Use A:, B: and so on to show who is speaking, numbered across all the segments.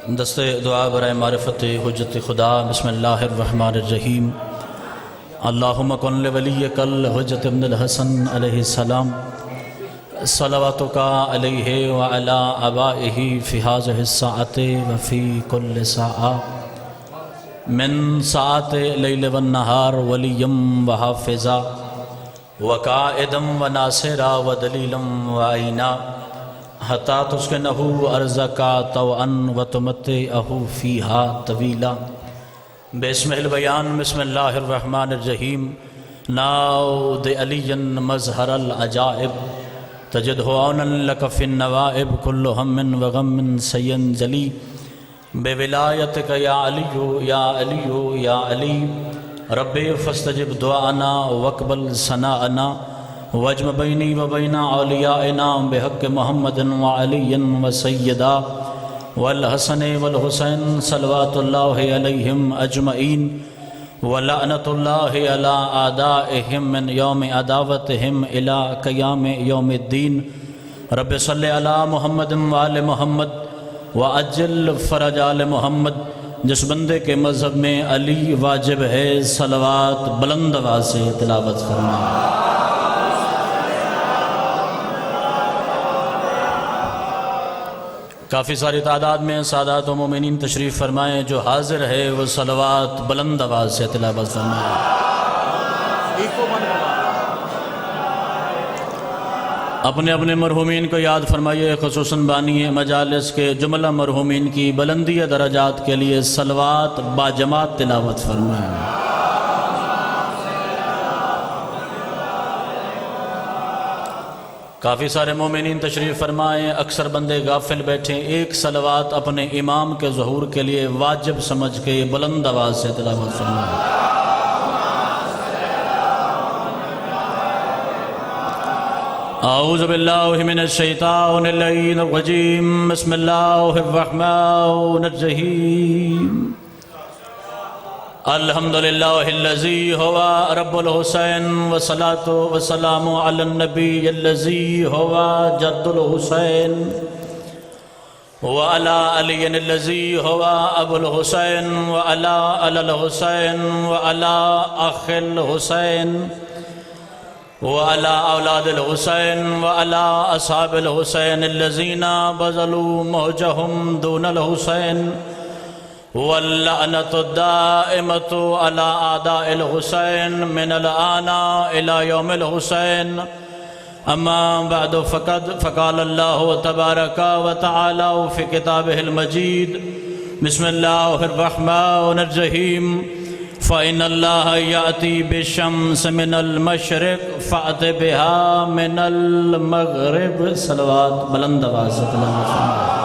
A: دستے دعا برائے معرفت حجت خدا۔ بسم اللہ الرحمن الرحیم۔ اللہم کن لولیک الحجت ابن الحسن علیہ السلام صلواتک علیہ وعلا آبائہ فی ہذہ الساعۃ وفی کل ساعہ من ساعات لیل والنہار ولیم وحافظا وقائدم وناصرا ودلیلم وعینا حتی تسکنہو ارزکا طوعن وتمتعہو فیہا طویلا۔ بسم البیان بسم اللہ الرحمن الرحیم۔ ناود علی مظہر العجائب تجدہ عونا لک فی النوائب کل ہم وغم سینجلی بے ولایتک یا علی یا علی یا علی رب فاستجب دعانا واقبل ثناءنا واجمع بینی و بین اولیائنا بحق محمد وعلی وسیدہ والحسن والحسین صلوات اللہ علیہم اجمعین ولعنت اللہ علی اعدائہم من یوم عداوتہم الی قیام یوم الدین۔ رب صلی علی محمد وآل محمد وعجل فرج آل محمد۔ جس بندے کے مذہب میں علی واجب ہے صلوات بلند آواز سے تلاوت فرمائیں۔ کافی ساری تعداد میں سادات و مومنین تشریف فرمائیں، جو حاضر ہے وہ صلوات بلند آواز سے تلاوت فرمائیں۔ اپنے اپنے مرحومین کو یاد فرمائیے، خصوصاً بانی مجالس کے جملہ مرحومین کی بلندی درجات کے لیے صلوات باجماعت تلاوت فرمائیں۔ کافی سارے مومنین تشریف فرمائیں، اکثر بندے غافل بیٹھیں، ایک صلوات اپنے امام کے ظہور کے لیے واجب سمجھ کے بلند آواز سے تلاوت فرمائیں۔ اعوذ باللہ من الشیطان اللعین الرجیم، بسم اللہ الرحمن الرحیم۔ الحمدللہ الذی ہوا رب الحسین والصلاة والسلام علی النبی الذی ہوا جد الحسین وعلی علی الذی ہوا ابو الحسین وعلی علی الحسین وعلی اخ الحسین وعلی اولاد الحسین وعلی اصحاب الحسین الذین بذلوا موجہم دون الحسین واللعنت الدائمت على اعداء الحسین من الآن الى یوم الحسین۔ اما بعد فقال اللہ تبارک وتعالی فی کتابہ المجید بسم اللہ الرحمن الرحیم۔ فإن اللہ یأتی بالشمس من المشرق فأت بها من المغرب۔ صلوات بلند آواز سے تلاوت فرمائیں۔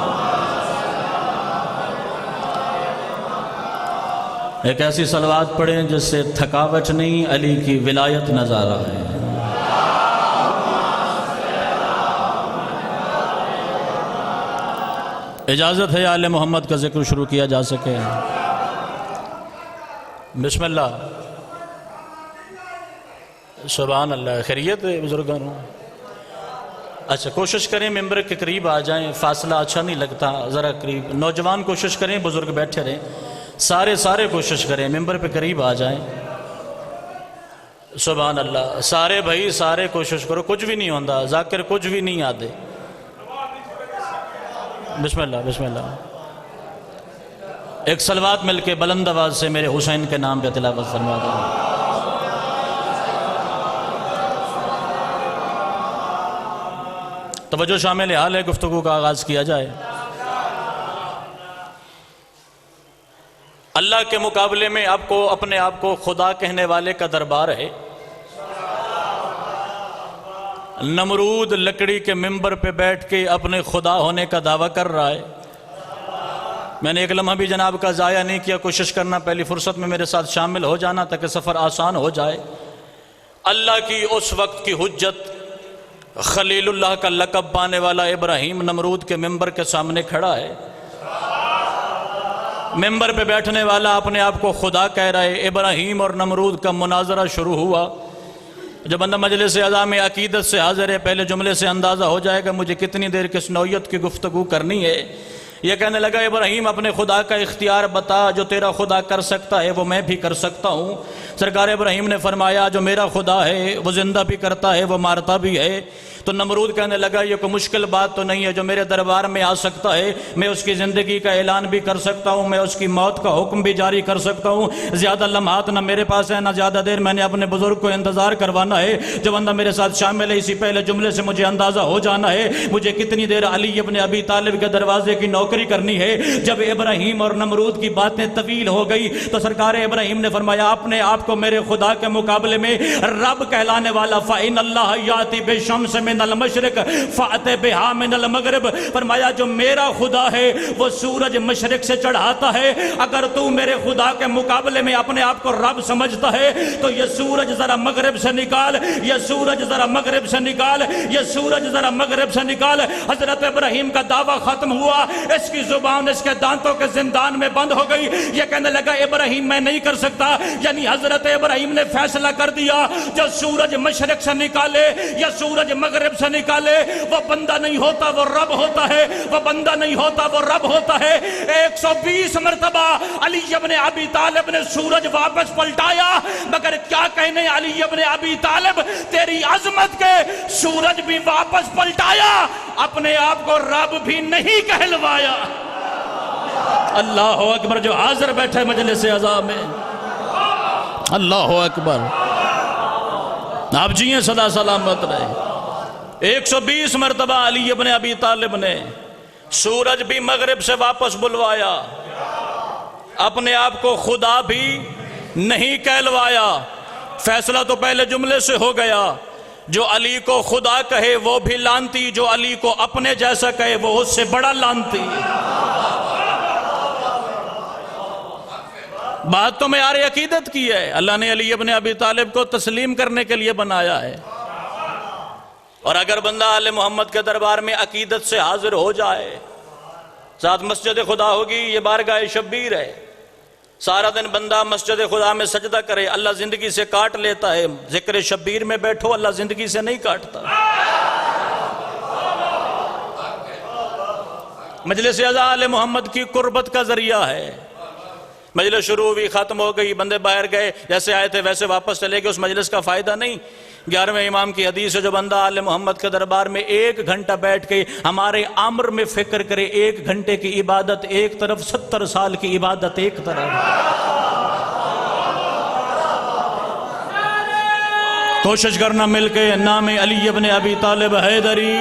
A: ایک ایسی صلوات پڑھیں جس سے تھکاوٹ نہیں، علی کی ولایت نظر آئے۔ اجازت ہے آل محمد کا ذکر شروع کیا جا سکے؟ بسم اللہ۔ سبحان اللہ۔ خیریت ہے بزرگان؟ اچھا، کوشش کریں ممبر کے قریب آ جائیں، فاصلہ اچھا نہیں لگتا، ذرا قریب۔ نوجوان کوشش کریں، بزرگ بیٹھے رہیں، سارے کوشش کریں ممبر پہ قریب آ جائیں۔ سبحان اللہ۔ سارے بھائی سارے کوشش کرو، کچھ بھی نہیں ہوندہ، ذاکر کچھ بھی نہیں آدھے۔ بسم اللہ بسم اللہ۔ ایک صلوات مل کے بلند آواز سے میرے حسین کے نام پہ تلاوت فرما دیں۔ توجہ شامل حال ہے، گفتگو کا آغاز کیا جائے۔ اللہ کے مقابلے میں آپ کو اپنے آپ کو خدا کہنے والے کا دربار ہے۔ نمرود لکڑی کے ممبر پہ بیٹھ کے اپنے خدا ہونے کا دعویٰ کر رہا ہے۔ میں نے ایک لمحہ بھی جناب کا ضائع نہیں کیا، کوشش کرنا پہلی فرصت میں میرے ساتھ شامل ہو جانا تاکہ سفر آسان ہو جائے۔ اللہ کی اس وقت کی حجت، خلیل اللہ کا لقب پانے والا ابراہیم نمرود کے ممبر کے سامنے کھڑا ہے۔ ممبر پہ بیٹھنے والا اپنے آپ کو خدا کہہ رہا ہے۔ ابراہیم اور نمرود کا مناظرہ شروع ہوا۔ جب بندہ مجلس اعضاء میں عقیدت سے حاضر ہے، پہلے جملے سے اندازہ ہو جائے گا مجھے کتنی دیر کس نوعیت کی گفتگو کرنی ہے۔ یہ کہنے لگا ابراہیم اپنے خدا کا اختیار بتا، جو تیرا خدا کر سکتا ہے وہ میں بھی کر سکتا ہوں۔ سرکار ابراہیم نے فرمایا جو میرا خدا ہے وہ زندہ بھی کرتا ہے وہ مارتا بھی ہے۔ تو نمرود کہنے لگا یہ کوئی مشکل بات تو نہیں ہے، جو میرے دربار میں آ سکتا ہے میں اس کی زندگی کا اعلان بھی کر سکتا ہوں، میں اس کی موت کا حکم بھی جاری کر سکتا ہوں۔ زیادہ لمحات نہ میرے پاس ہے نہ زیادہ دیر میں نے اپنے بزرگ کو انتظار کروانا ہے۔ جو بندہ میرے ساتھ شامل ہے اسی پہلے جملے سے مجھے اندازہ ہو جانا ہے مجھے کتنی دیر علی ابن ابی طالب کے دروازے کی نوکری کرنی ہے۔ جب ابراہیم اور نمرود کی باتیں طویل ہو گئی تو سرکار ابراہیم نے فرمایا اپنے آپ کو میرے خدا کے مقابلے میں رب کہلانے والا فَإِنَّ اللَّهَ يَأْتِي بِالشَّمْسِ مِنَ الْمَشْرِقِ فَأْتِ بِهَا مِنَ الْمَغْرِبِ، فرمایا جو میرا خدا ہے وہ سورج مشرق سے چڑھاتا ہے، اگر تو میرے خدا کے مقابلے میں اپنے آپ کو رب سمجھتا ہے تو یہ سورج ذرا مغرب سے نکال، یہ سورج ذرا مغرب سے نکال، یہ سورج ذرا مغرب سے نکال۔ حضرت ابراہیم کا دعویٰ ختم ہوا، اس کی زبان اس کے دانتوں کے زندان میں بند ہو گئی۔ یہ کہنے لگا ابراہیم میں نہیں کر سکتا، یعنی حضرت ابراہیم نے فیصلہ کر دیا جو سورج مشرق سے نکالے یا سورج مغرب سے نکالے وہ بندہ نہیں ہوتا وہ رب ہوتا ہے، وہ بندہ نہیں ہوتا وہ رب ہوتا ہے۔ 120 مرتبہ علی ابن ابی طالب نے سورج واپس پلٹایا، مگر کیا کہنے علی ابن ابی طالب تیری عظمت کے سورج بھی واپس پلٹایا، اپنے آپ کو رب بھی نہیں کہلوایا۔ اللہ اکبر، جو حاضر بیٹھے مجلس عزا میں اللہ اکبر، آپ جیئیں صدا سلامت رہے۔ 120 مرتبہ علی ابن ابی طالب نے سورج بھی مغرب سے واپس بلوایا، اپنے آپ کو خدا بھی نہیں کہلوایا۔ فیصلہ تو پہلے جملے سے ہو گیا، جو علی کو خدا کہے وہ بھی لانتی، جو علی کو اپنے جیسا کہے وہ اس سے بڑا لانتی۔ بات تو معیار عقیدت کی ہے، اللہ نے علی ابن ابی طالب کو تسلیم کرنے کے لیے بنایا ہے، اور اگر بندہ آل محمد کے دربار میں عقیدت سے حاضر ہو جائے، ساتھ مسجد خدا ہوگی، یہ بارگاہ شبیر ہے، سارا دن بندہ مسجد خدا میں سجدہ کرے، اللہ زندگی سے کاٹ لیتا ہے۔ ذکر شبیر میں بیٹھو، اللہ زندگی سے نہیں کاٹتا۔ مجلس عزا آل محمد کی قربت کا ذریعہ ہے۔ مجلس شروع ہوئی، ختم ہو گئی، بندے باہر گئے، جیسے آئے تھے ویسے واپس چلے گئے، اس مجلس کا فائدہ نہیں۔ 11ویں امام کی حدیث ہے، جو بندہ آل محمد کے دربار میں 1 گھنٹہ بیٹھ کے ہمارے امر میں فکر کرے، 1 گھنٹے کی عبادت ایک طرف، 70 سال کی عبادت ایک طرف۔ کوشش کرنا مل کے نام علی ابن ابی طالب حیدری۔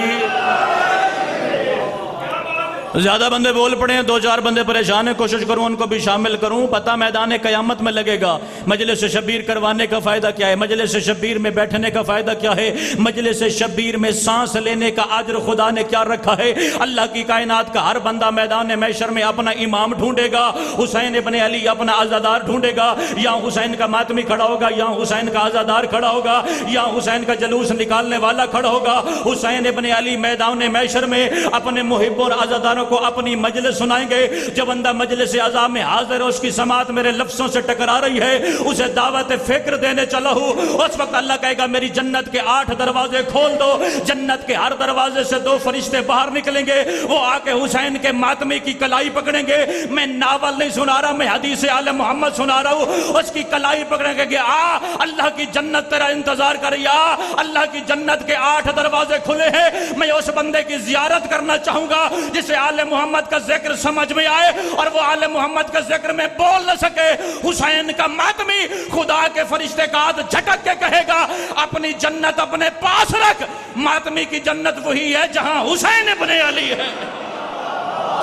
A: زیادہ بندے بول پڑے ہیں، 2-4 بندے پریشان ہیں، کوشش کروں ان کو بھی شامل کروں۔ پتہ میدان قیامت میں لگے گا مجلس شبیر کروانے کا فائدہ کیا ہے، مجلس شبیر میں بیٹھنے کا فائدہ کیا ہے، مجلس شبیر میں سانس لینے کا اجر خدا نے کیا رکھا ہے۔ اللہ کی کائنات کا ہر بندہ میدان محشر میں اپنا امام ڈھونڈے گا، حسین ابن علی اپنا عزادار ڈھونڈے گا، یا حسین کا ماتمی کھڑا ہوگا، یا حسین کا عزادار کھڑا ہوگا، یا حسین کا جلوس نکالنے والا کھڑا ہوگا۔ حسین ابن علی میدان محشر میں اپنے محب اور عزاداروں کو اپنی مجلس سنائیں گے۔ جو بندہ مجلس عزا میں حاضر ہے، اس کی سماعت میرے لفظوں سے ٹکرا رہی ہے، اسے دعوت فکر دینے چلا ہوں۔ اس وقت اللہ کہے گا میری جنت کے 8 دروازے کھول دو، جنت کے ہر دروازے سے 2 فرشتے باہر نکلیں گے، وہ آ کے حسین کے ماتمی کی کلائی پکڑیں گے۔ میں ناول نہیں سنا رہا، میں حدیث آل محمد سنا رہا ہوں۔ اس کی کلائی پکڑیں گے کہ آ اللہ کی جنت تیرا انتظار کر رہی، آ اللہ کی جنت کے 8 دروازے کھلے ہیں۔ میں اس بندے کی زیارت کرنا چاہوں گا جسے آل محمد کا ذکر سمجھ میں آئے اور وہ آل محمد کا ذکر میں بول نہ سکے۔ حسین کا ماتمی خدا کے فرشتے کا ہاتھ جھٹک کے کہے گا اپنی جنت اپنے پاس رکھ، ماتمی کی جنت وہی ہے جہاں حسین ابن علی ہے۔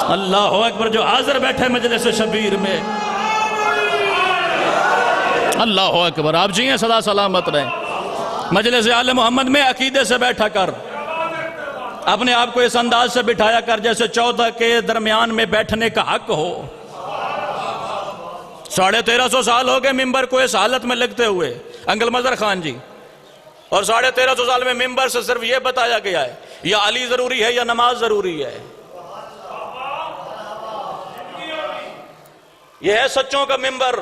A: اللہ اکبر، جو حاضر بیٹھے مجلس شبیر میں اللہ اکبر، آپ جی ہیں صدا سلامت رہیں۔ مجلس آل محمد میں عقیدے سے بیٹھا کر، اپنے آپ کو اس انداز سے بٹھایا کر جیسے 14 کے درمیان میں بیٹھنے کا حق ہو۔ 1350 سال ہو گئے ممبر کو اس حالت میں لگتے ہوئے، انگل مظہر خان جی، اور 1350 سال میں ممبر سے صرف یہ بتایا گیا ہے یا علی ضروری ہے یا نماز ضروری ہے۔ یہ ہے سچوں کا ممبر،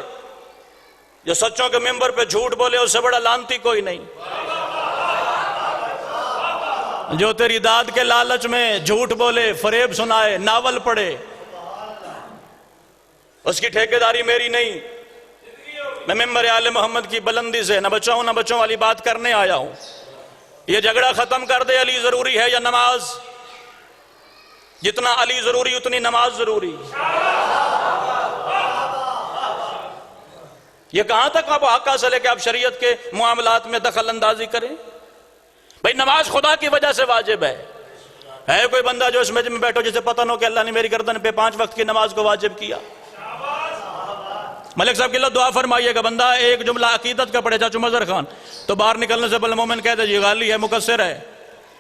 A: جو سچوں کے ممبر پہ جھوٹ بولے اس سے بڑا لانتی کوئی نہیں۔ جو تیری داد کے لالچ میں جھوٹ بولے، فریب سنائے، ناول پڑھے، اس کی ٹھیکیداری میری نہیں. میں ممبر آل محمد کی بلندی سے نہ بچوں والی بات کرنے آیا ہوں. یہ جھگڑا ختم کر دے. علی ضروری ہے یا نماز؟ جتنا علی ضروری اتنی نماز ضروری. یہ کہاں تک آپ حق حاصل ہے کہ آپ شریعت کے معاملات میں دخل اندازی کریں؟ بھئی نماز خدا کی وجہ سے واجب ہے. ہے کوئی بندہ جو اس مجمع میں بیٹھو جسے پتہ نہ ہو کہ اللہ نے میری گردن پہ 5 وقت کی نماز کو واجب کیا؟ ملک صاحب کی اللہ دعا فرمائیے گا. بندہ ایک جملہ عقیدت کا پڑھے چاچو مظہر خان تو باہر نکلنے سے پہلے مومن کہتے جی غالی ہے، مقصر ہے،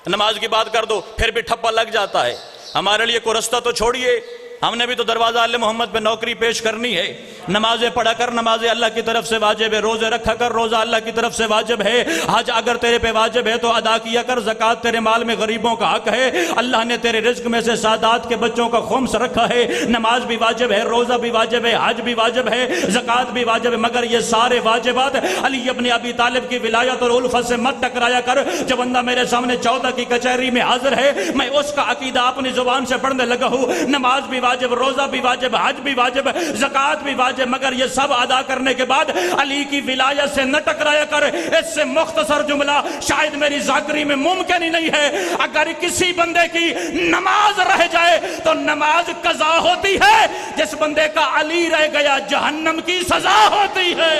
A: نماز کی بات کر دو، پھر بھی ٹھپا لگ جاتا ہے. ہمارے لیے کوئی رستہ تو چھوڑیے. ہم نے بھی تو دروازہ آل محمد پہ نوکری پیش کرنی ہے. نمازیں پڑھا کر، نمازیں اللہ کی طرف سے واجب ہے. روزے رکھا کر، روزہ اللہ کی طرف سے واجب ہے. حج اگر تیرے پہ واجب ہے تو ادا کیا کر. زکوٰۃ تیرے مال میں غریبوں کا حق ہے. اللہ نے تیرے رزق میں سے سادات کے بچوں کا خمس رکھا ہے. نماز بھی واجب ہے، روزہ بھی واجب ہے، حج بھی واجب ہے، زکوٰۃ بھی واجب ہے. مگر یہ سارے واجبات علی ابن ابی طالب کی ولایت اور الفت سے مت ٹکرایا کر. جو بندہ میرے سامنے 14 کی کچہری میں حاضر ہے، میں اس کا عقیدہ اپنی زبان سے پڑھنے لگا ہوں. نماز بھی واجب، روزہ بھی واجب، حج بھی واجب، زکوٰۃ بھی واجب، مگر یہ سب ادا کرنے کے بعد علی کی ولایت سے نہ ٹکرایا کر. اس سے مختصر جملہ شاید میری ذاکری میں ممکن ہی نہیں ہے. اگر کسی بندے کی نماز رہ جائے تو نماز قضا ہوتی ہے. جس بندے کا علی رہ گیا جہنم کی سزا ہوتی ہے.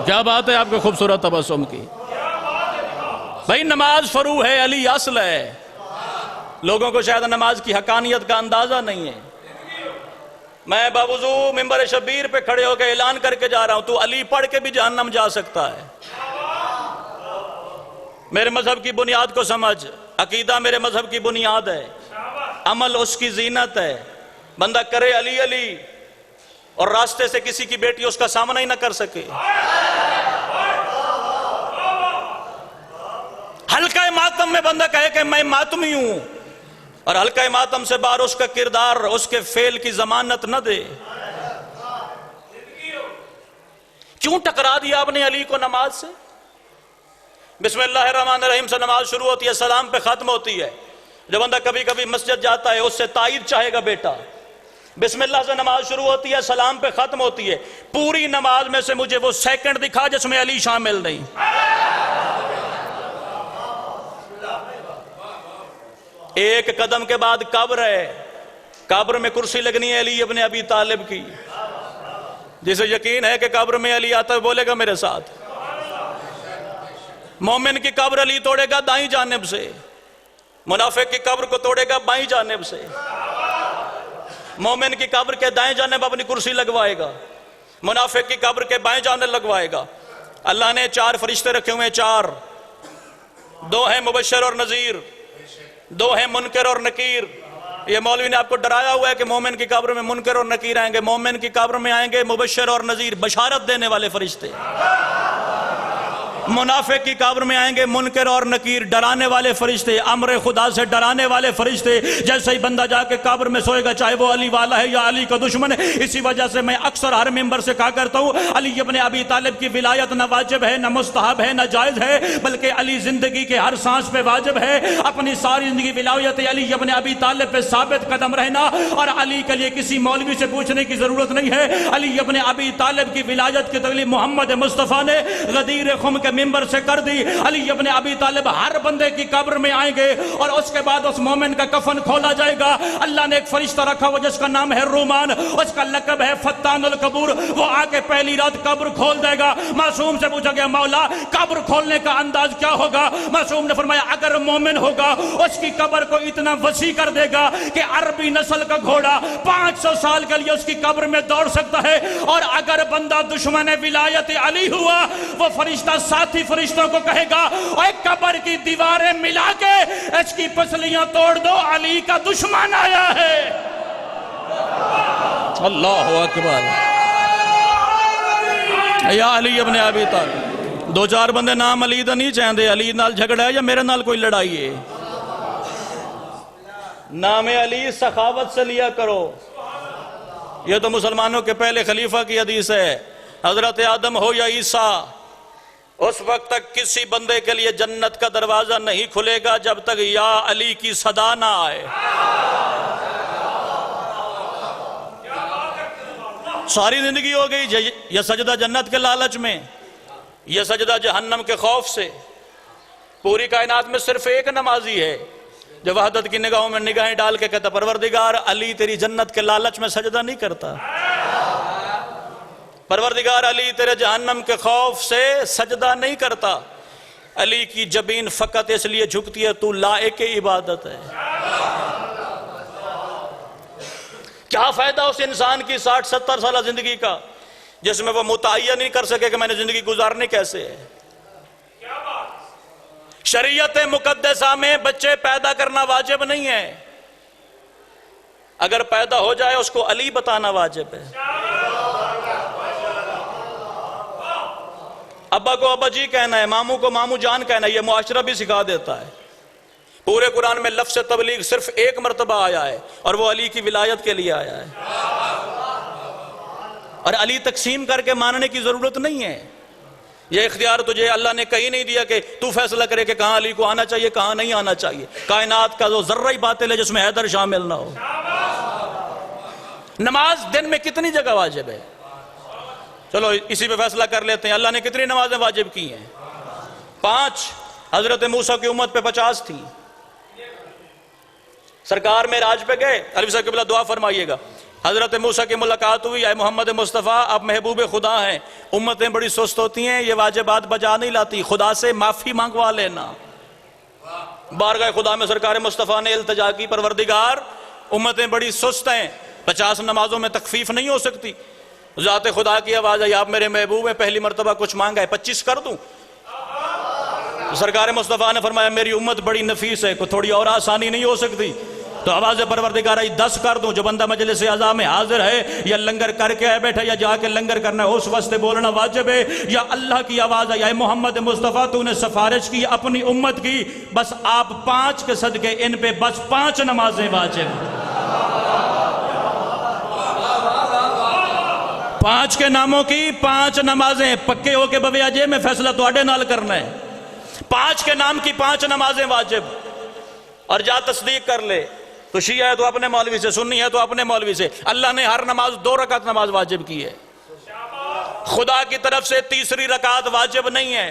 A: کیا بات ہے آپ کے خوبصورت تبسم کی. بھائی نماز فروع ہے، علی اصل ہے. لوگوں کو شاید نماز کی حقانیت کا اندازہ نہیں ہے. میں باوضو ممبر شبیر پہ کھڑے ہو کے اعلان کر کے جا رہا ہوں تو علی پڑھ کے بھی جہنم جا سکتا ہے. میرے مذہب کی بنیاد کو سمجھ. عقیدہ میرے مذہب کی بنیاد ہے، عمل اس کی زینت ہے. بندہ کرے علی علی اور راستے سے کسی کی بیٹی اس کا سامنا ہی نہ کر سکے. حلقہ ماتم میں بندہ کہے کہ میں ماتمی ہوں اور حلقہ ماتم سے باہر اس کا کردار، اس کے فعل کی ضمانت نہ دے. کیوں ٹکرا دیا آپ نے علی کو نماز سے؟ بسم اللہ الرحمن الرحیم سے نماز شروع ہوتی ہے، سلام پہ ختم ہوتی ہے. جب بندہ کبھی کبھی مسجد جاتا ہے اس سے تائید چاہے گا بیٹا. بسم اللہ سے نماز شروع ہوتی ہے، سلام پہ ختم ہوتی ہے. پوری نماز میں سے مجھے وہ سیکنڈ دکھا جس میں علی شامل نہیں. ایک قدم کے بعد قبر ہے، قبر میں کرسی لگنی ہے علی ابن ابی طالب کی. جسے یقین ہے کہ قبر میں علی آتا ہے بولے گا میرے ساتھ. مومن کی قبر علی توڑے گا دائیں جانب سے، منافق کی قبر کو توڑے گا بائیں جانب سے. مومن کی قبر کے دائیں جانب اپنی کرسی لگوائے گا، منافق کی قبر کے بائیں جانب لگوائے گا. اللہ نے 4 فرشتے رکھے ہوئے ہیں، 4. 2 ہیں مبشر اور نذیر، 2 ہیں منکر اور نکیر. یہ مولوی نے آپ کو ڈرایا ہوا ہے کہ مومن کی قبر میں منکر اور نکیر آئیں گے. مومن کی قبر میں آئیں گے مبشر اور نذیر، بشارت دینے والے فرشتے. منافق کی قبر میں آئیں گے منکر اور نکیر، ڈرانے والے فرشتے، امر خدا سے ڈرانے والے فرشتے. جیسے ہی بندہ جا کے قبر میں سوئے گا چاہے وہ علی والا ہے یا علی کا دشمن ہے. اسی وجہ سے میں اکثر ہر ممبر سے کہا کرتا ہوں علی ابن ابی طالب کی ولایت نہ واجب ہے، نہ مستحب ہے، نہ جائز ہے، بلکہ علی زندگی کے ہر سانس پہ واجب ہے. اپنی ساری زندگی ولایت علی ابن ابی طالب پہ ثابت قدم رہنا. اور علی کے لیے کسی مولوی سے پوچھنے کی ضرورت نہیں ہے. علی ابن ابی طالب کی ولایت کی تکلیف محمد مصطفیٰ نے غدیر خم کے ممبر سے کر دی. علی ابن ابی طالب ہر بندے کی قبر میں آئیں گے اور اس کے بعد اس مومن کا کفن کھولا جائے گا. اللہ نے ایک فرشتہ رکھا ہوا جس کا نام ہے رومان، اس کا لقب ہے فتان القبور. وہ آ کے پہلی رات قبر کھول دے گا. معصوم سے پوچھا گیا مولا قبر کھولنے کا انداز کیا ہوگا؟ معصوم نے فرمایا اگر مومن ہوگا اس کی قبر کو اتنا وسیع کر دے گا کہ عربی نسل کا گھوڑا 500 سال کے لیے اس کی قبر میں دوڑ سکتا ہے. اور اگر بندہ دشمن ولایت علی ہوا وہ فرشتہ ساتھی فرشتوں کو کہے گا اے قبر کی دیواریں ملا کے اس کی پسلیاں توڑ دو، علی کا دشمن آیا ہے. اللہ اکبر. یا علی ابن ابی طالب 2-4 بندے نام علی دا نہیں چاہتے. علی نال جھگڑا ہے یا میرے نال کوئی لڑائی ہے؟ نام علی سخاوت سے لیا کرو. یہ تو مسلمانوں کے پہلے خلیفہ کی حدیث ہے. حضرت آدم ہو یا عیسیٰ، اس وقت تک کسی بندے کے لیے جنت کا دروازہ نہیں کھلے گا جب تک یا علی کی صدا نہ آئے۔ ساری زندگی ہو گئی یہ سجدہ جنت کے لالچ میں، یہ سجدہ جہنم کے خوف سے۔ پوری کائنات میں صرف ایک نمازی ہے جو وحدت کی نگاہوں میں نگاہیں ڈال کے کہتا پروردگار علی تیری جنت کے لالچ میں سجدہ نہیں کرتا، پروردگار علی تیرے جہنم کے خوف سے سجدہ نہیں کرتا، علی کی جبین فقط اس لیے جھکتی ہے تو لائق عبادت ہے۔ کیا فائدہ اس انسان کی 60-70 سالہ زندگی کا جس میں وہ متعین نہیں کر سکے کہ میں نے زندگی گزارنی کیسے ہے؟ شریعت مقدسہ میں بچے پیدا کرنا واجب نہیں ہے، اگر پیدا ہو جائے اس کو علی بتانا واجب ہے۔ ابا کو ابا جی کہنا ہے، ماموں کو ماموں جان کہنا ہے، یہ معاشرہ بھی سکھا دیتا ہے۔ پورے قرآن میں لفظ تبلیغ صرف ایک مرتبہ آیا ہے اور وہ علی کی ولایت کے لیے آیا ہے، اور علی تقسیم کر کے ماننے کی ضرورت نہیں ہے۔ یہ اختیار تجھے اللہ نے کہیں نہیں دیا کہ تو فیصلہ کرے کہ کہاں علی کو آنا چاہیے کہاں نہیں آنا چاہیے۔ کائنات کا جو ذرہ ہی باطل ہے جس میں حیدر شامل نہ ہو۔ نماز دن میں کتنی جگہ واجب ہے؟ چلو اسی پہ فیصلہ کر لیتے ہیں۔ اللہ نے کتنی نمازیں واجب کی ہیں؟ 5۔ حضرت موسیٰ کی امت پہ 50 تھی۔ سرکار معراج پہ گئے، علی صاحب قبلہ دعا فرمائیے گا، حضرت موسیٰ کی ملاقات ہوئی، اے محمد مصطفیٰ آپ محبوب خدا ہیں، امتیں بڑی سست ہوتی ہیں، یہ واجبات بجا نہیں لاتی، خدا سے معافی مانگوا لینا۔ بارگاہ خدا میں سرکار مصطفیٰ نے التجا کی، پروردگار امتیں بڑی سست ہیں، 50 نمازوں میں تخفیف نہیں ہو سکتی۔ ذات خدا کی آواز ہے، آپ میرے محبوب ہیں، پہلی مرتبہ کچھ مانگا ہے 25 کر دوں؟ سرکار مصطفیٰ نے فرمایا میری امت بڑی نفیس ہے، کوئی تھوڑی اور آسانی نہیں ہو سکتی؟ تو آواز پروردگار 10 کر دوں؟ جو بندہ مجلس اعزا میں حاضر ہے یا لنگر کر کے آئے بیٹھا یا جا کے لنگر کرنا ہے اس واسطے بولنا واجب ہے، یا اللہ کی آواز ہے یا محمد مصطفیٰ تو نے سفارش کی اپنی امت کی، بس آپ 5 کے صدقے ان پہ بس 5 نمازیں واجب، 5 کے ناموں کی 5 نمازیں پکے ہو کے بویا جے میں فیصلہ تو اڈے نال کرنا ہے، 5 کے نام کی 5 نمازیں واجب۔ اور جا تصدیق کر لے، تو شیعہ ہے تو اپنے مولوی سے، سنی ہے تو اپنے مولوی سے، اللہ نے ہر نماز 2 رکعت نماز واجب کی ہے، خدا کی طرف سے تیسری رکعت واجب نہیں ہے۔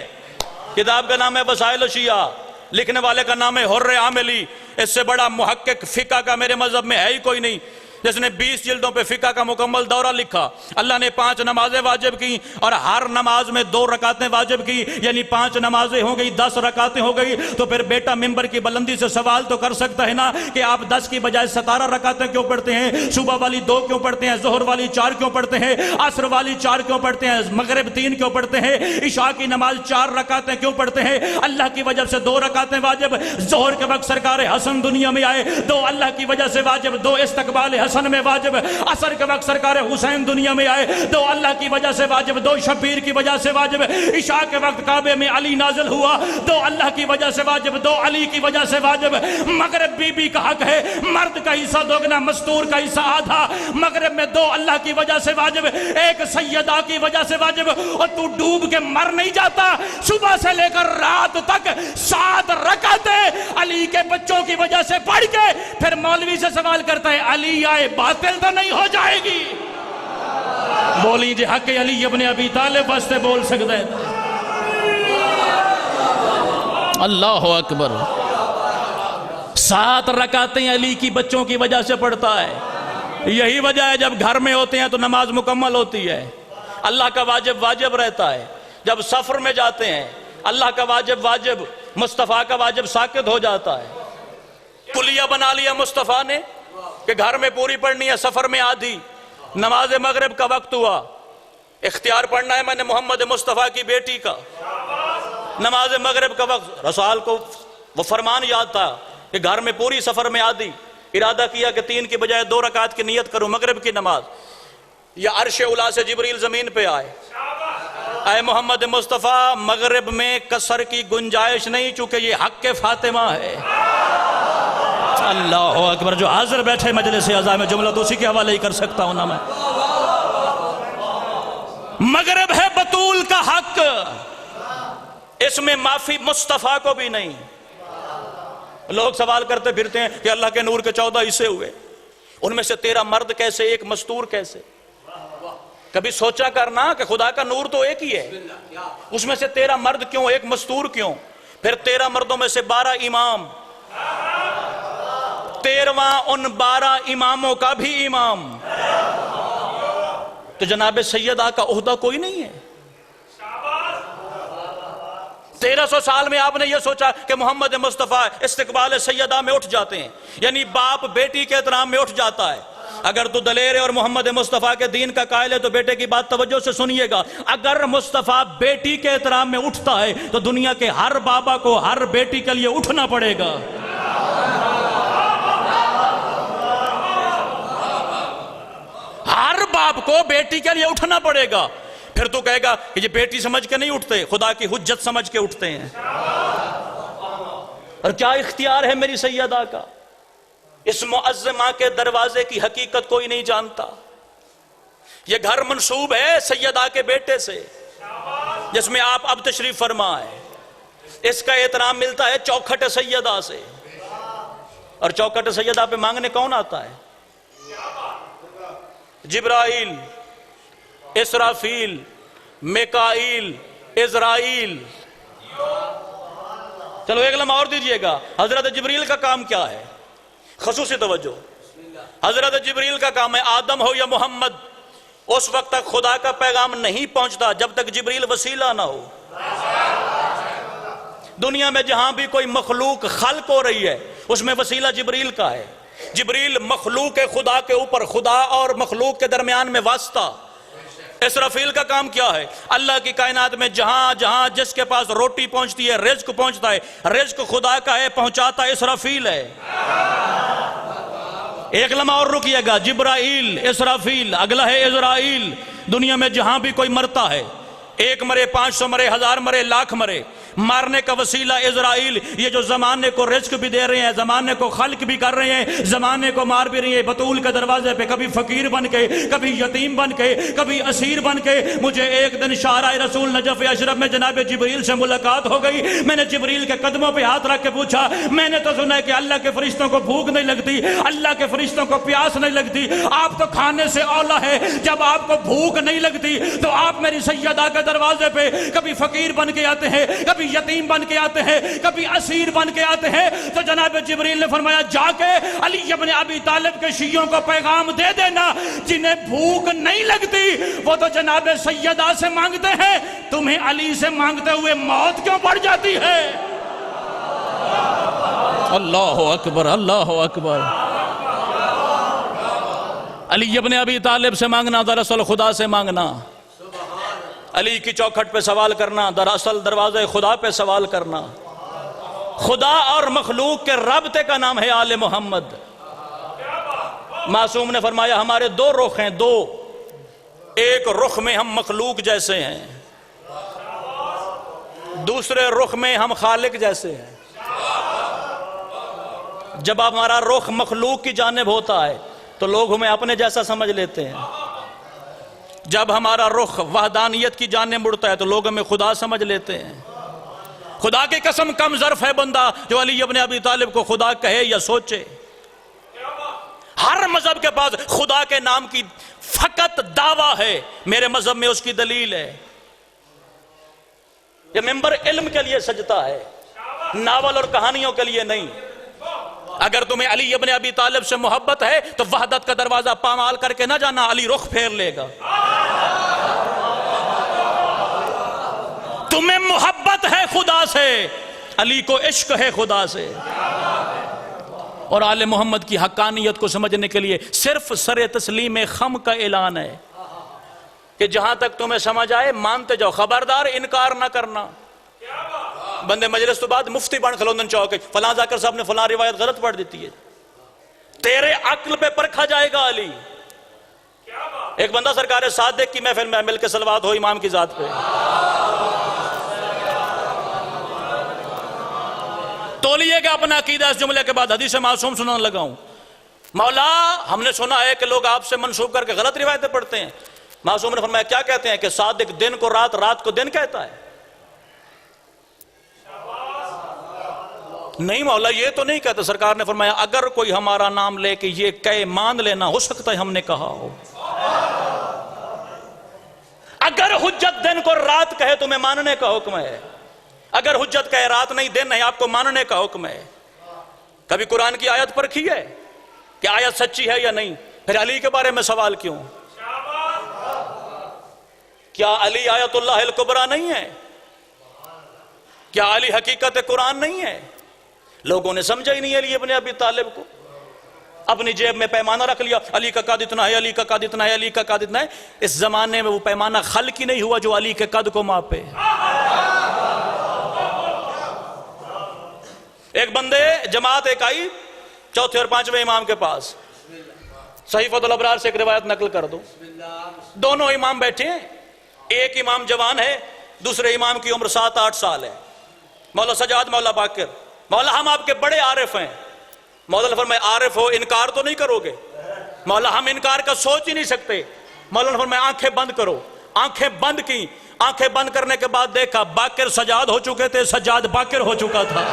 A: کتاب کا نام ہے وسائل شیعہ، لکھنے والے کا نام ہے حر عاملی، اس سے بڑا محقق فقہ کا میرے مذہب میں ہے ہی کوئی نہیں، جس نے 20 جلدوں پہ فقہ کا مکمل دورہ لکھا۔ اللہ نے 5 نمازیں واجب کی اور ہر نماز میں 2 رکعتیں واجب کی، یعنی 5 نمازیں ہو گئی، 10 رکعتیں ہو گئی۔ تو پھر بیٹا ممبر کی بلندی سے سوال تو کر سکتا ہے نا کہ آپ 10 کی بجائے 17 رکعتیں کیوں پڑھتے ہیں؟ صبح والی 2 کیوں پڑھتے ہیں؟ ظہر والی 4 کیوں پڑھتے ہیں؟ عصر والی 4 کیوں پڑھتے ہیں؟ مغرب 3 کیوں پڑھتے ہیں؟ عشاء کی نماز 4 رکعتیں کیوں پڑھتے ہیں؟ اللہ کی وجہ سے 2 رکعتیں واجب۔ ظہر کے وقت سرکار حسن دنیا میں آئے، 2 اللہ کی وجہ سے واجب، 2 استقبال حسن میں واجب۔ عصر کے وقت سرکار حسین دنیا میں آئے، 2 اللہ کی وجہ سے واجب، 2 شبیر کی وجہ سے واجب۔ عشاء کے وقت کعبے میں علی نازل ہوا، 2 اللہ کی وجہ سے واجب، 2 علی کی وجہ سے واجب۔ مغرب بی بی کا حق ہے، مرد کا حصہ دوگنا، مستور کا حصہ آدھا، مغرب میں 2 اللہ کی وجہ سے واجب، 1 سیدہ کی وجہ سے واجب۔ اور تو ڈوب کے مر نہیں جاتا، صبح سے لے کر رات تک 7 رکعتیں علی کے بچوں کی وجہ سے پڑھ کے پھر مولوی سے سوال کرتا ہے علی آئے باطل تو نہیں ہو جائے گی؟ بولی جی حق علی ابن ابی طالب واسطے بول سکتے ہیں۔ اللہ اکبر، 7 رکعتیں علی کی بچوں کی وجہ سے پڑھتا ہے۔ یہی وجہ ہے جب گھر میں ہوتے ہیں تو نماز مکمل ہوتی ہے، اللہ کا واجب واجب رہتا ہے۔ جب سفر میں جاتے ہیں اللہ کا واجب واجب، مصطفیٰ کا واجب ساقط ہو جاتا ہے۔ کلیہ بنا لیا مصطفیٰ نے کہ گھر میں پوری پڑھنی ہے، سفر میں آدھی۔ نماز مغرب کا وقت ہوا، اختیار پڑھنا ہے میں نے محمد مصطفیٰ کی بیٹی کا۔ نماز مغرب کا وقت، رسول کو وہ فرمان یاد تھا کہ گھر میں پوری، سفر میں آدھی۔ ارادہ کیا کہ 3 کی بجائے 2 رکعت کی نیت کروں مغرب کی نماز۔ یا عرش اولا سے جبریل زمین پہ آئے، اے محمد مصطفیٰ مغرب میں قصر کی گنجائش نہیں چونکہ یہ حق فاطمہ ہے۔ اللہ اکبر، جو حاضر بیٹھے مجلس اعزا میں جملہ تو اسی کے حوالے ہی کر سکتا ہوں نا میں۔ مغرب ہے بطول کا حق، اس میں معافی مصطفیٰ کو بھی نہیں۔ لوگ سوال کرتے پھرتے ہیں کہ اللہ کے نور کے 14 حصے ہوئے، ان میں سے 13 مرد کیسے، ایک مستور کیسے؟ کبھی سوچا کرنا کہ خدا کا نور تو ایک ہی ہے، اس میں سے 13 مرد کیوں، ایک مستور کیوں؟ پھر 13 مردوں میں سے 12 امام، 13واں ان 12 اماموں کا بھی امام، تو جناب سیدہ کا عہدہ کوئی نہیں ہے۔ 1300 سال میں آپ نے یہ سوچا کہ محمد مصطفیٰ استقبال سیدہ میں اٹھ جاتے ہیں، یعنی باپ بیٹی کے احترام میں اٹھ جاتا ہے۔ اگر تو دلیر ہے اور محمد مصطفیٰ کے دین کا قائل ہے تو بیٹے کی بات توجہ سے سنیے گا، اگر مصطفیٰ بیٹی کے احترام میں اٹھتا ہے تو دنیا کے ہر بابا کو ہر بیٹی کے لیے اٹھنا پڑے گا۔ ہر باپ کو بیٹی کے لیے اٹھنا پڑے گا۔ پھر تو کہے گا کہ یہ بیٹی سمجھ کے نہیں اٹھتے، خدا کی حجت سمجھ کے اٹھتے ہیں۔ اور کیا اختیار ہے میری سیدہ کا، اس معظمہ کے دروازے کی حقیقت کوئی نہیں جانتا۔ یہ گھر منسوب ہے سیدہ کے بیٹے سے، جس میں آپ اب تشریف فرما ہے۔ اس کا احترام ملتا ہے چوکھٹ سیدہ سے، اور چوکھٹ سیدہ پہ مانگنے کون آتا ہے؟ جبرائیل، اسرافیل، میکائیل، عزرائیل۔ چلو ایک لمحہ اور دیجئے گا، حضرت جبریل کا کام کیا ہے؟ خصوصی توجہ، حضرت جبریل کا کام ہے، آدم ہو یا محمد، اس وقت تک خدا کا پیغام نہیں پہنچتا جب تک جبریل وسیلہ نہ ہو۔ دنیا میں جہاں بھی کوئی مخلوق خلق ہو رہی ہے اس میں وسیلہ جبریل کا ہے۔ جبریل مخلوق خدا کے اوپر، خدا اور مخلوق کے درمیان میں واسطہ۔ اسرافیل کا کام کیا ہے؟ اللہ کی کائنات میں جہاں جہاں جس کے پاس روٹی پہنچتی ہے، رزق پہنچتا ہے، رزق خدا کا ہے، پہنچاتا اسرافیل ہے۔ ایک لمحہ اور رکیے گا، جبرائیل، اسرافیل، اگلا ہے عزرائیل۔ دنیا میں جہاں بھی کوئی مرتا ہے، 1 مرے، 500 مرے، 1000 مرے، لاکھ مرے، مارنے کا وسیلہ عزرائیل۔ یہ جو زمانے کو رزق بھی دے رہے ہیں، زمانے کو خلق بھی کر رہے ہیں، زمانے کو مار بھی رہے ہیں، بطول کے دروازے پہ کبھی فقیر بن کے، کبھی یتیم بن کے، کبھی اسیر بن کے۔ مجھے ایک دن شاہراہ رسول نجف اشرف میں جناب جبریل سے ملاقات ہو گئی۔ میں نے جبریل کے قدموں پہ ہاتھ رکھ کے پوچھا، میں نے تو سنا ہے کہ اللہ کے فرشتوں کو بھوک نہیں لگتی، اللہ کے فرشتوں کو پیاس نہیں لگتی، آپ تو کھانے سے اولا ہے، جب آپ کو بھوک نہیں لگتی تو آپ میری سیدہ کے دروازے پہ کبھی فقیر بن کے آتے ہیں، کبھی یتیم بن کے آتے ہیں، کبھی اسیر بن کے آتے ہیں۔ تو جناب جبریل نے فرمایا، جا کے علی ابن ابی طالب کے شیعوں کو پیغام دے دینا، جنہیں بھوک نہیں لگتی وہ تو جناب سیدہ سے مانگتے ہیں، تمہیں علی سے مانگتے ہوئے موت کیوں پڑ جاتی ہے؟ اللہ اکبر، اللہ اکبر۔ علی ابن ابی طالب سے مانگنا دراصل خدا سے مانگنا، علی کی چوکھٹ پہ سوال کرنا دراصل دروازے خدا پہ سوال کرنا۔ خدا اور مخلوق کے رابطے کا نام ہے آل محمد۔ معصوم نے فرمایا، ہمارے 2 رخ ہیں، 2، ایک رخ میں ہم مخلوق جیسے ہیں، دوسرے رخ میں ہم خالق جیسے ہیں۔ جب ہمارا رخ مخلوق کی جانب ہوتا ہے تو لوگ ہمیں اپنے جیسا سمجھ لیتے ہیں، جب ہمارا رخ وحدانیت کی جانب مڑتا ہے تو لوگ ہمیں خدا سمجھ لیتے ہیں۔ خدا کی قسم کم ظرف ہے بندہ جو علی ابن ابی طالب کو خدا کہے یا سوچے۔ ہر مذہب کے پاس خدا کے نام کی فقط دعویٰ ہے، میرے مذہب میں اس کی دلیل ہے۔ یہ ممبر علم کے لیے سجتا ہے، ناول اور کہانیوں کے لیے نہیں۔ اگر تمہیں علی ابن ابی طالب سے محبت ہے تو وحدت کا دروازہ پامال کر کے نہ جانا، علی رخ پھیر لے گا۔ تمہیں محبت ہے خدا سے، علی کو عشق ہے خدا سے۔ اور آل محمد کی حقانیت کو سمجھنے کے لیے صرف سر تسلیم خم کا اعلان ہے کہ جہاں تک تمہیں سمجھ آئے مانتے جاؤ، خبردار انکار نہ کرنا۔ بندے مجلس تو بعد مفتی بن کھلوندن چوک، فلاں ذاکر صاحب نے فلاں روایت غلط پڑھ دیتی ہے، تیرے عقل پہ پرکھا جائے گا علی۔ ایک بندہ سرکار صادق کی محفل میں مل کے صلوات ہو امام کی ذات پہ، تولیے گا اپنا عقیدہ اس جملے کے بعد حدیث معصوم سنانے لگا ہوں، مولا ہم نے سنا ہے کہ لوگ آپ سے منسوب کر کے غلط روایتیں پڑھتے ہیں۔ معصوم نے فرمایا کیا کہتے ہیں؟ کہ صادق دن کو رات، رات کو دن کہتا ہے۔ نہیں مولا یہ تو نہیں کہتے. سرکار نے فرمایا اگر کوئی ہمارا نام لے کہ یہ کہے مان لینا، ہو سکتا ہے ہم نے کہا ہو. اگر حجت دن کو رات کہے تمہیں ماننے کا حکم ہے. اگر حجت کہے رات نہیں دن ہے، آپ کو ماننے کا حکم ہے. کبھی قرآن کی آیت پرکھی ہے کہ آیت سچی ہے یا نہیں؟ پھر علی کے بارے میں سوال کیوں؟ کیا علی آیت اللہ الکبریٰ نہیں ہے؟ کیا علی حقیقت قرآن نہیں ہے؟ لوگوں نے سمجھا ہی نہیں علی ابن ابی طالب کو. اپنی جیب میں پیمانہ رکھ لیا، علی کا قد اتنا ہے، علی کا قد اتنا ہے، علی کا قد اتنا ہے. اس زمانے میں وہ پیمانہ خلق ہی نہیں ہوا جو علی کے قد کو ماپے. ایک بندے جماعت ایک آئی چوتھے اور پانچویں امام کے پاس. صحیفۃ الابرار سے ایک روایت نقل کر دو. دونوں امام بیٹھے ہیں. ایک امام جوان ہے، دوسرے امام کی عمر 7-8 سال ہے. مولا سجاد، مولا باقر، مولا ہم آپ کے بڑے عارف ہیں. مولا نے فرمایا عارف ہو انکار تو نہیں کرو گے؟ مولا ہم انکار کا سوچ ہی نہیں سکتے. مولا نے فرمایا آنکھیں بند کرو. آنکھیں بند کی. آنکھیں بند کرنے کے بعد دیکھا باقر سجاد ہو چکے تھے، سجاد باقر ہو چکا تھا.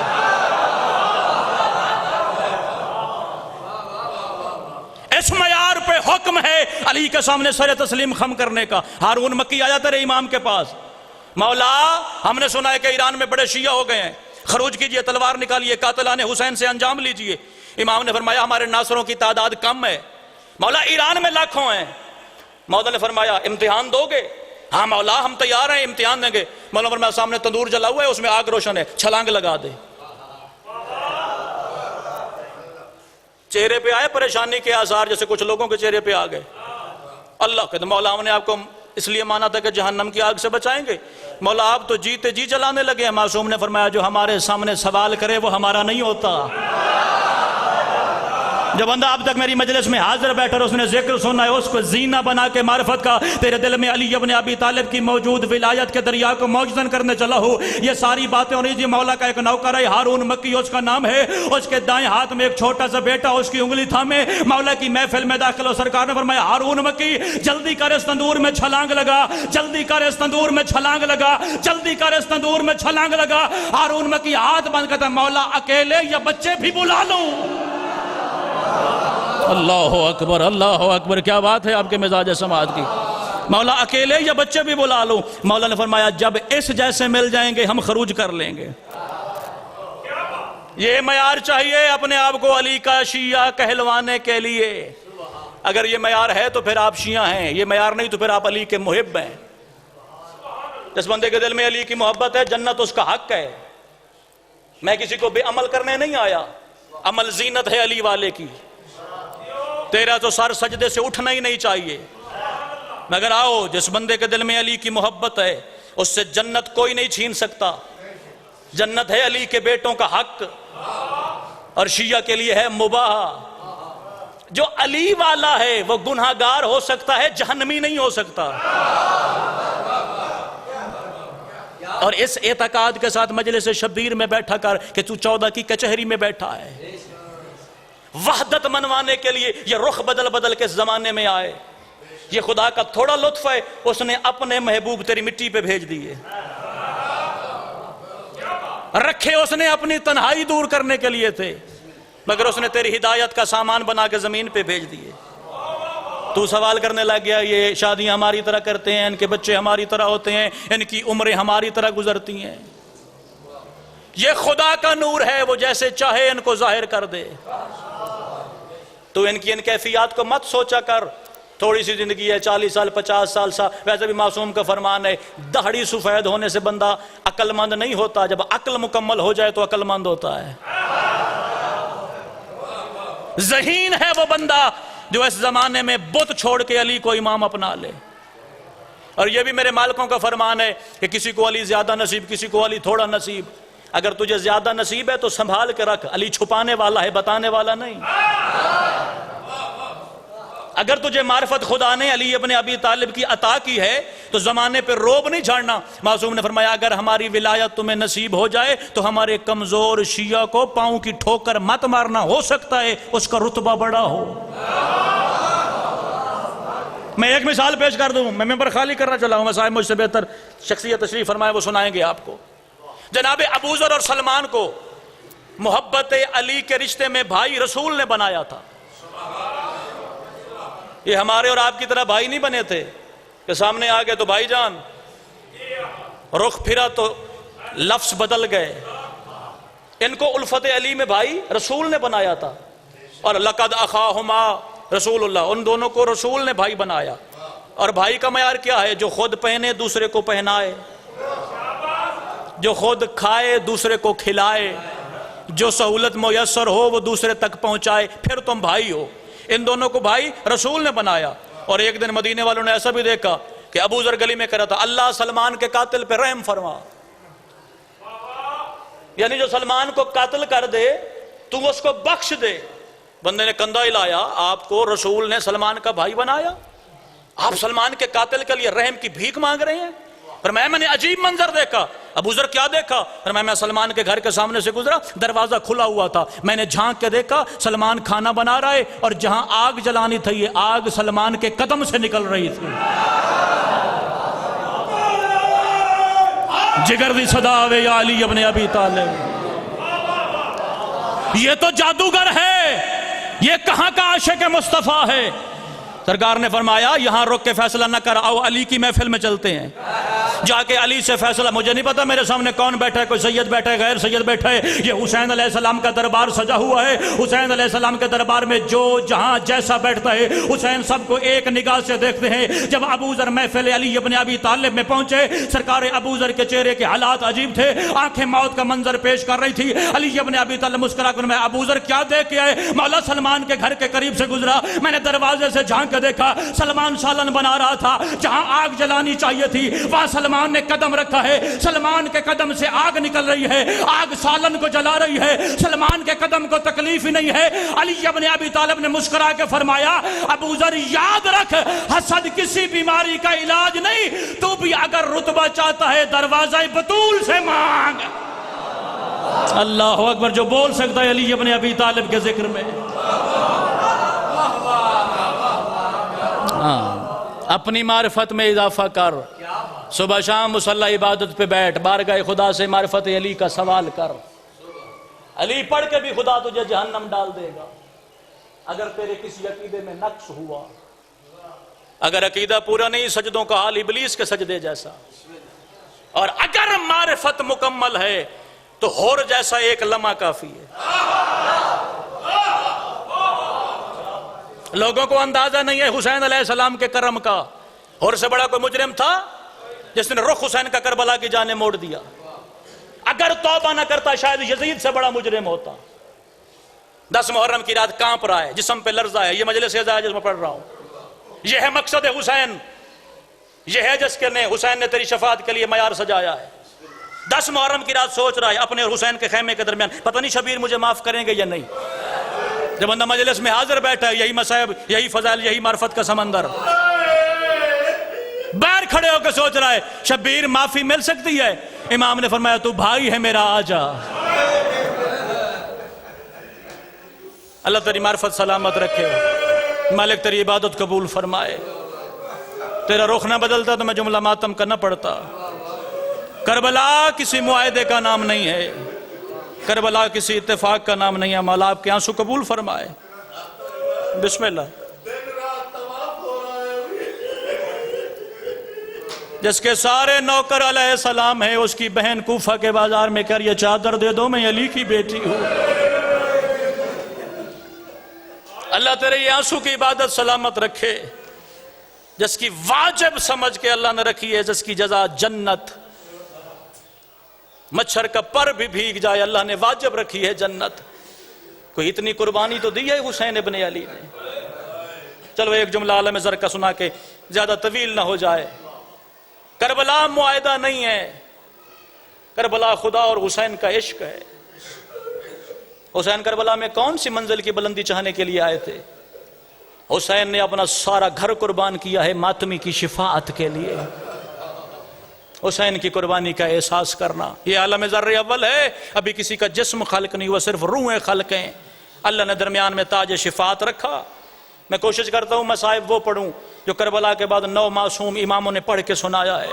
A: اس معیار پہ حکم ہے علی کے سامنے سر تسلیم خم کرنے کا. ہارون مکی آیا تیرے امام کے پاس، مولا ہم نے سنا ہے کہ ایران میں بڑے شیعہ ہو گئے ہیں، خروج کیجئے، تلوار نکالیے، قاتلان حسین سے انجام لیجئے. امام نے فرمایا ہمارے ناصروں کی تعداد کم ہے. مولا ایران میں لاکھوں ہیں. مولا نے فرمایا امتحان دو گے؟ ہاں مولا ہم تیار ہیں، امتحان دیں گے. مولا نے فرمایا سامنے تندور جلا ہوا ہے، اس میں آگ روشن ہے، چھلانگ لگا دے. چہرے پہ آئے پریشانی کے آثار، جیسے کچھ لوگوں کے چہرے پہ آ گئے. اللہ کہتے مولا ہم نے آپ کو اس لیے مانا تھا کہ جہنم کی آگ سے بچائیں گے. مولا آپ تو جیتے جی جلانے لگے ہیں. معصوم نے فرمایا جو ہمارے سامنے سوال کرے وہ ہمارا نہیں ہوتا. جو بندہ اب تک میری مجلس میں حاضر بیٹھا اور اس نے ذکر سنا ہے، اس کو زینہ بنا کے معرفت کا تیرے دل میں علی ابن ابی طالب کی موجود ولایت کے دریا کو موجزن کرنے چلا ہو. یہ ساری باتیں ہو رہی تھی. مولا کا ایک نوکر ہے ہارون مکی، اس کا نام ہے. اس کے دائیں ہاتھ میں ایک چھوٹا سا بیٹا، اس کی انگلی تھامے مولا کی محفل میں داخل ہو. سرکار نے فرمایا ہارون مکی جلدی کر اس تندور میں چھلانگ لگا، جلدی کر اس تندور میں چھلانگ لگا، جلدی کر اس تندور میں چھلانگ لگا. ہارون مکی ہاتھ بند کرتا مولا اکیلے یا بچے بھی بلا لوں؟ اللہ اکبر، اللہ اکبر. کیا بات ہے آپ کے مزاج سماعت کی. مولا اکیلے یا بچے بھی بلا لوں؟ مولا نے فرمایا جب اس جیسے مل جائیں گے ہم خروج کر لیں گے. یہ معیار چاہیے اپنے آپ کو علی کا شیعہ کہلوانے کے لیے. اگر یہ معیار ہے تو پھر آپ شیعہ ہیں، یہ معیار نہیں تو پھر آپ علی کے محب ہیں. جس بندے کے دل میں علی کی محبت ہے جنت اس کا حق ہے. میں کسی کو بے عمل کرنے نہیں آیا. عمل زینت ہے علی والے کی. تیرا تو سر سجدے سے اٹھنا ہی نہیں چاہیے. مگر آؤ جس بندے کے دل میں علی کی محبت ہے اس سے جنت کوئی نہیں چھین سکتا. جنت ہے علی کے بیٹوں کا حق اور شیعہ کے لیے ہے مباح. جو علی والا ہے وہ گناہگار ہو سکتا ہے، جہنمی نہیں ہو سکتا. اور اس اعتقاد کے ساتھ مجلس شبیر میں بیٹھا کر کہ تو 14 کی کچہری میں بیٹھا ہے. وحدت منوانے کے لیے یہ رخ بدل بدل کے زمانے میں آئے. یہ خدا کا تھوڑا لطف ہے، اس نے اپنے محبوب تیری مٹی پہ بھیج دیے. رکھے اس نے اپنی تنہائی دور کرنے کے لیے تھے، مگر اس نے تیری ہدایت کا سامان بنا کے زمین پہ بھیج دیے. تو سوال کرنے لگ گیا یہ شادیاں ہماری طرح کرتے ہیں، ان کے بچے ہماری طرح ہوتے ہیں، ان کی عمریں ہماری طرح گزرتی ہیں. یہ خدا کا نور ہے، وہ جیسے چاہے ان کو ظاہر کر دے. تو ان کی ان کیفیات کو مت سوچا کر. تھوڑی سی زندگی ہے، 40 سال 50 سال سا. ویسے بھی معصوم کا فرمان ہے داڑھی سفید ہونے سے بندہ عقل مند نہیں ہوتا، جب عقل مکمل ہو جائے تو عقل مند ہوتا ہے. ذہین ہے وہ بندہ جو اس زمانے میں بت چھوڑ کے علی کو امام اپنا لے. اور یہ بھی میرے مالکوں کا فرمان ہے کہ کسی کو علی زیادہ نصیب، کسی کو علی تھوڑا نصیب. اگر تجھے زیادہ نصیب ہے تو سنبھال کے رکھ، علی چھپانے والا ہے، بتانے والا نہیں. اگر تجھے معرفت خدا نے علی ابن ابی طالب کی عطا کی ہے تو زمانے پہ روب نہیں جھاڑنا. معصوم نے فرمایا اگر ہماری ولایت تمہیں نصیب ہو جائے تو ہمارے کمزور شیعہ کو پاؤں کی ٹھوکر مت مارنا، ہو سکتا ہے اس کا رتبہ بڑا ہو. میں ایک مثال پیش کر دوں، میں ممبر خالی کرنا چلا ہوں، میں صاحب مجھ سے بہتر شخصیت تشریف فرمائے وہ سنائیں گے آپ کو. جناب ابوذر اور سلمان کو محبت علی کے رشتے میں بھائی رسول نے بنایا تھا. یہ ہمارے اور آپ کی طرح بھائی نہیں بنے تھے کہ سامنے آ گئے تو بھائی جان، رخ پھرا تو لفظ بدل گئے. ان کو الفت علی میں بھائی رسول نے بنایا تھا. اور لقد اخاہما رسول اللہ، ان دونوں کو رسول نے بھائی بنایا. اور بھائی کا معیار کیا ہے؟ جو خود پہنے دوسرے کو پہنائے، جو خود کھائے دوسرے کو کھلائے، جو سہولت میسر ہو وہ دوسرے تک پہنچائے، پھر تم بھائی ہو. ان دونوں کو بھائی رسول نے بنایا. اور ایک دن مدینے والوں نے ایسا بھی دیکھا کہ ابو ذر گلی میں کہہ رہا تھا، اللہ سلمان کے قاتل پہ رحم فرما. یعنی جو سلمان کو قاتل کر دے تو اس کو بخش دے. بندے نے کندھا ہلایا، آپ کو رسول نے سلمان کا بھائی بنایا، آپ سلمان کے قاتل کے لیے رحم کی بھیک مانگ رہے ہیں. فرمایا میں نے عجیب منظر دیکھا. ابو ذر کیا دیکھا؟ فرمایا میں سلمان کے گھر کے سامنے سے گزرا، دروازہ کھلا ہوا تھا، میں نے جھانک کے دیکھا سلمان کھانا بنا رہا ہے، اور جہاں آگ جلانی تھی یہ آگ سلمان کے قدم سے نکل رہی تھی. جگر دی صدا وے یا علی ابن ابی طالب. یہ تو جادوگر ہے، یہ کہاں کا عاشق مصطفیٰ ہے. سرکار نے فرمایا یہاں رک کے فیصلہ نہ کر، آؤ علی کی محفل میں چلتے ہیں، جا کے علی سے فیصلہ. مجھے نہیں پتا میرے سامنے کون بیٹھا ہے، کوئی سید بیٹھا ہے، غیر سید بیٹھا ہے. یہ حسین علیہ السلام کا دربار سجا ہوا ہے. حسین علیہ السلام کے دربار میں جو جہاں جیسا بیٹھتا ہے حسین سب کو ایک نگاہ سے دیکھتے ہیں. جب ابو ذر محفل علی ابن ابی طالب میں پہنچے، سرکار ابو ذر کے چہرے کے حالات عجیب تھے، آنکھیں موت کا منظر پیش کر رہی تھی. علی ابن ابی طالب مسکرا کر، میں ابو ذر کیا دیکھ کے آئے؟ مولا سلمان کے گھر کے قریب سے گزرا، میں نے دروازے سے جھانک کے دیکھا سلمان سالن بنا رہا تھا، جہاں آگ جلانی چاہیے تھی وہاں سلمان نے قدم رکھا ہے، سلمان کے قدم سے آگ نکل رہی ہے، آگ سالن کو جلا رہی ہے، سلمان کے قدم کو تکلیف ہی نہیں ہے. علی ابن ابی طالب نے مسکرا کے فرمایا، ابو ذر یاد رکھ حسد کسی بیماری کا علاج نہیں، تو بھی اگر رتبہ چاہتا ہے دروازہ بطول سے مانگ. اللہ اکبر. جو بول سکتا ہے علی ابن ابی طالب کے ذکر میں. اپنی معرفت میں اضافہ کر، صبح شام مصلی عبادت پہ بیٹھ، بارگاہ خدا سے معرفت علی کا سوال کر. علی پڑھ کے بھی خدا تجھے جہنم ڈال دے گا اگر تیرے کسی عقیدے میں نقص ہوا. اگر عقیدہ پورا نہیں، سجدوں کا حال ابلیس کے سجدے جیسا. اور اگر معرفت مکمل ہے تو ہور جیسا ایک لمحہ کافی ہے. لوگوں کو اندازہ نہیں ہے حسین علیہ السلام کے کرم کا. اور سے بڑا کوئی مجرم تھا جس نے رخ حسین کا کربلا کی جانب موڑ دیا. اگر توبہ نہ کرتا شاید یزید سے بڑا مجرم ہوتا. 10 محرم کی رات کانپ رہا ہے، جسم پہ لرزہ ہے. یہ مجلس ہے جس میں پڑھ رہا ہوں. یہ ہے مقصد حسین، یہ ہے جس کے نے حسین نے تیری شفاعت کے لیے معیار سجایا ہے. 10 محرم کی رات سوچ رہا ہے اپنے اور حسین کے خیمے کے درمیان، پتہ نہیں شبیر مجھے معاف کریں گے یا نہیں. جب بندہ مجلس میں حاضر بیٹھا ہے، یہی مصائب، یہی فضائل، یہی معرفت کا سمندر، باہر کھڑے ہو کے سوچ رہا ہے شبیر معافی مل سکتی ہے. امام نے فرمایا تو بھائی ہے میرا، آ جا. اللہ تیری معرفت سلامت رکھے، مالک تیری عبادت قبول فرمائے. تیرا رخ نہ بدلتا تو میں جملہ ماتم کرنا پڑتا. کربلا کسی معاہدے کا نام نہیں ہے، کربلا کسی اتفاق کا نام نہیں ہے. مولا آپ کے آنسو قبول فرمائے. بسم اللہ. جس کے سارے نوکر علیہ السلام ہیں، اس کی بہن کوفہ کے بازار میں کر یہ چادر دے دو، میں علی کی بیٹی ہوں. اللہ تیرے یہ آنسو کی عبادت سلامت رکھے. جس کی واجب سمجھ کے اللہ نے رکھی ہے، جس کی جزا جنت. مچھر کا پر بھی بھیگ جائے، اللہ نے واجب رکھی ہے جنت. کوئی اتنی قربانی تو دی ہے حسین ابن علی نے. چلو ایک جملہ عالم زر کا سنا کے زیادہ طویل نہ ہو جائے. کربلا معاہدہ نہیں ہے، کربلا خدا اور حسین کا عشق ہے. حسین کربلا میں کون سی منزل کی بلندی چاہنے کے لیے آئے تھے؟ حسین نے اپنا سارا گھر قربان کیا ہے ماتمی کی شفاعت کے لیے. حسین کی قربانی کا احساس کرنا یہ عالم ذر اول ہے. ابھی کسی کا جسم خلق نہیں ہوا، صرف روحیں خلق ہیں. اللہ نے درمیان میں تاج شفاعت رکھا. میں کوشش کرتا ہوں مصائب وہ پڑھوں جو کربلا کے بعد 9 معصوم اماموں نے پڑھ کے سنایا ہے.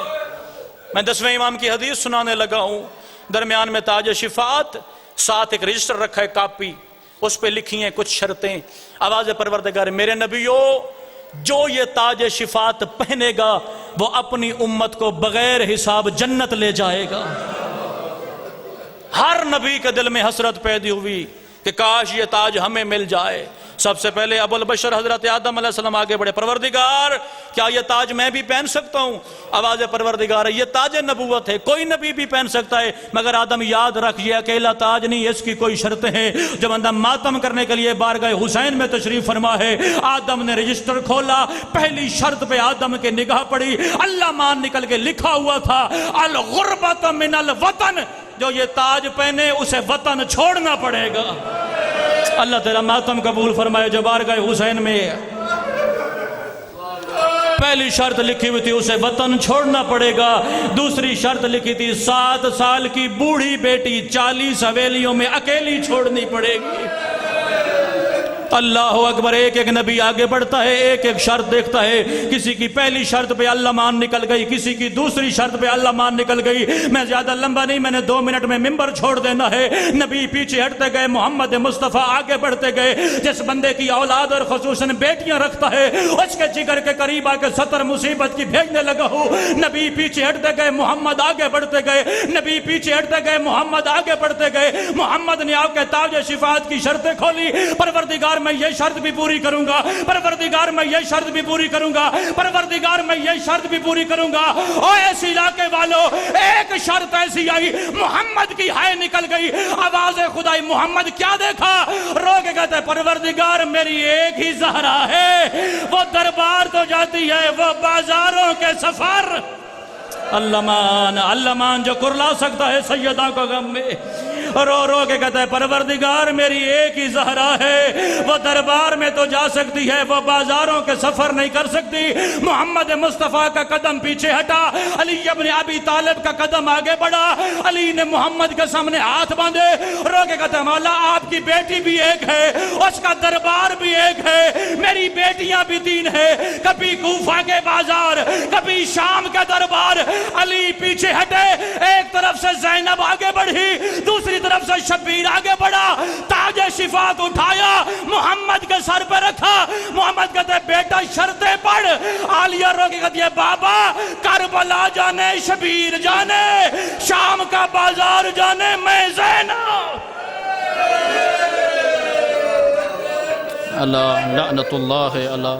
A: میں 10ویں امام کی حدیث سنانے لگا ہوں. درمیان میں تاج شفاعت، ساتھ ایک رجسٹر رکھا ہے کاپی، اس پہ لکھی ہیں کچھ شرطیں. آواز پروردگار میرے نبیو جو یہ تاج شفاعت پہنے گا وہ اپنی امت کو بغیر حساب جنت لے جائے گا. ہر نبی کے دل میں حسرت پیدا ہوئی کہ کاش یہ تاج ہمیں مل جائے. سب سے پہلے ابو البشر حضرت آدم علیہ السلام آگے بڑھے، پروردگار کیا یہ تاج میں بھی پہن سکتا ہوں؟ آواز پروردگار یہ تاج نبوت ہے، کوئی نبی بھی پہن سکتا ہے، مگر آدم یاد رکھ یہ اکیلا تاج نہیں، اس کی کوئی شرطیں ہیں. جب بندہ ماتم کرنے کے لیے بارگاہ حسین میں تشریف فرما ہے، آدم نے رجسٹر کھولا، پہلی شرط پہ آدم کے نگاہ پڑی، اللہ مان نکل کے لکھا ہوا تھا الغربۃ من الوطن، جو یہ تاج پہنے اسے وطن چھوڑنا پڑے گا. اللہ تیرا ماتم قبول فرمائے. جو بارگاہ حسین میں پہلی شرط لکھی ہوئی تھی اسے وطن چھوڑنا پڑے گا. دوسری شرط لکھی تھی 7 سال کی بوڑھی بیٹی 40 حویلیوں میں اکیلی چھوڑنی پڑے گی. اللہ اکبر. ایک ایک نبی آگے بڑھتا ہے، ایک ایک شرط دیکھتا ہے. کسی کی پہلی شرط پہ اللہ مان نکل گئی، کسی کی دوسری شرط پہ اللہ مان نکل گئی. میں زیادہ لمبا نہیں، میں نے 2 منٹ میں ممبر چھوڑ دینا ہے. نبی پیچھے ہٹتے گئے، محمد مصطفیٰ آگے بڑھتے گئے. جس بندے کی اولاد اور خصوصاً بیٹیاں رکھتا ہے اس کے جگر کے قریب آ کے 70 مصیبت کی بھیجنے لگا ہوں. نبی پیچھے ہٹتے گئے، محمد آگے بڑھتے گئے. نبی پیچھے ہٹتے گئے، محمد آگے بڑھتے گئے. محمد نے آپ کے تاج شفاعت کی شرطیں کھولی. پروردگار میں یہ شرط بھی پوری کروں گا، پروردگار میں یہ شرط بھی پوری کروں گا، پروردگار میں یہ شرط بھی پوری کروں گا. اوہ ایسی علاقے والوں، ایک شرط ایسی آئی، محمد کی ہائے نکل گئی. آواز خدائی محمد کیا دیکھا؟ رو کے کہتے پروردگار میری ایک ہی زہرا ہے، وہ دربار تو جاتی ہے، وہ بازاروں کے سفر. اللہ مان جو کرلا سکتا ہے سیدہ کو غم میں، رو رو کے کہتا ہے پروردگار میری ایک ہی زہرا ہے، وہ دربار میں تو جا سکتی ہے، وہ بازاروں کے سفر نہیں کر سکتی. محمد مصطفیٰ کا قدم پیچھے ہٹا، علی ابن ابی طالب کا قدم آگے بڑھا. علی نے محمد کے سامنے ہاتھ باندھے، رو کے کہتا ہے مولا آپ کی بیٹی بھی ایک ہے، اس کا دربار بھی ایک ہے، میری بیٹیاں بھی 3 ہیں، کبھی کوفہ کے بازار، کبھی شام کے دربار. علی پیچھے ہٹے، ایک طرف سے زینب آگے بڑھی، دوسری طرف سے شبیر آگے بڑھا، تاج شفاعت اٹھایا، محمد کے سر پہ رکھا. محمد کہتے ہیں بیٹا شرطیں پڑھ. عالیہ رو کے کہتی ہے بابا کربلا جانے، شبیر جانے، شام کا بازار جانے، میں زینب. اللہ لعنت اللہ اللہ